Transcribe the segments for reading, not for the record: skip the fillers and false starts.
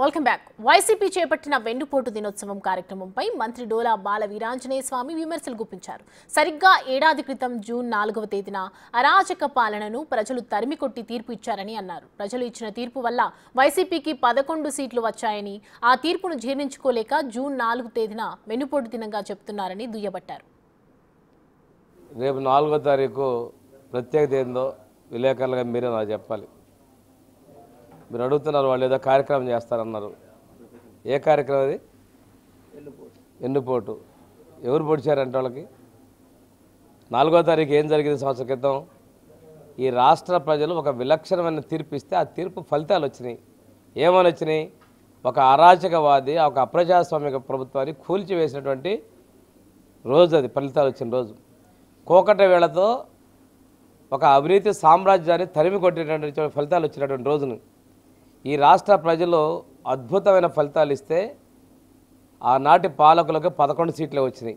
Welcome back. YCP చేపట్టిన వెన్నుపోటు దినోత్సవం కార్యక్రమంపై మంత్రి డోలా బాల వీరాంజనేయ స్వామి విమర్శలు గుప్పించారు. సరిగ్గా ఏడాది క్రితం జూన్ 4వ తేదీన అరాచక పాలనను ప్రజలు తరిమికొట్టి తీర్పు ఇచ్చారని అన్నారు. ప్రజలు ఇచ్చిన తీర్పు వల్ల వైసీపీకి 11 సీట్లు వచ్చాయని, ఆ తీర్పును జీర్ణించుకోలేక జూన్ 4వ తేదీన వెన్నుపోటు దినంగా చెప్తున్నారని దుయ్యబట్టారు. రేపు 4వ తారీఖు ప్రత్యేకత ఏందో విలేకరులుగా మీరే నాకు చెప్పాలి. మీరు అడుగుతున్నారు, వాళ్ళు ఏదో కార్యక్రమం చేస్తారన్నారు. ఏ కార్యక్రమం అది? వెన్నుపోటు. ఎవరు పొడిచారంటే వాళ్ళకి? 4వ తారీఖు ఏం జరిగింది సంవత్సరం క్రితం? ఈ రాష్ట్ర ప్రజలు ఒక విలక్షణమైన తీర్పు ఇస్తే ఆ తీర్పు ఫలితాలు వచ్చినాయి. ఏమని వచ్చినాయి? ఒక అరాచకవాది, ఒక అప్రజాస్వామిక ప్రభుత్వాన్ని కూల్చివేసినటువంటి రోజు అది, ఫలితాలు వచ్చిన రోజు. కోకట వేళతో ఒక అవినీతి సామ్రాజ్యాన్ని తరిమి కొట్టేటటువంటి ఫలితాలు వచ్చినటువంటి రోజును ఈ రాష్ట్ర ప్రజలు అద్భుతమైన ఫలితాలు ఇస్తే ఆనాటి పాలకులకు 11 సీట్లు వచ్చినాయి.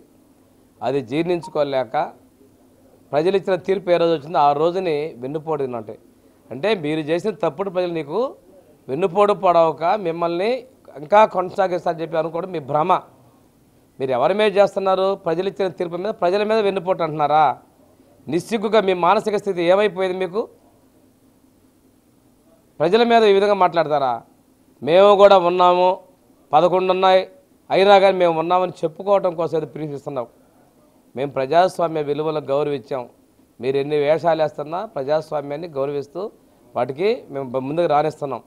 అది జీర్ణించుకోలేక ప్రజలు ఇచ్చిన తీర్పు ఏ రోజు వచ్చిందో ఆ రోజుని వెన్నుపోటు తిన్నట్టే. అంటే మీరు చేసిన తప్పుడు ప్రజలు నీకు వెన్నుపోటు పడవక మిమ్మల్ని ఇంకా కొనసాగిస్తారని చెప్పి అనుకోవడం మీ భ్రమ. మీరు ఎవరి మీద చేస్తున్నారు? ప్రజలు ఇచ్చిన తీర్పు మీద ప్రజల మీద వెన్నుపోటు అంటున్నారా? నిస్సిగ్గుగా మీ మానసిక స్థితి ఏమైపోయింది మీకు? ప్రజల మీద ఈ విధంగా మాట్లాడతారా? మేము కూడా ఉన్నాము, 11 ఉన్నాయి, అయినా కానీ మేము ఉన్నామని చెప్పుకోవడం కోసం అది ప్రీతిస్తున్నాం. మేము ప్రజాస్వామ్య విలువలను గౌరవించాం. మీరు ఎన్ని వేషాలు వేస్తున్నా ప్రజాస్వామ్యాన్ని గౌరవిస్తూ వాటికి మేము ముందుకు రాణిస్తున్నాం.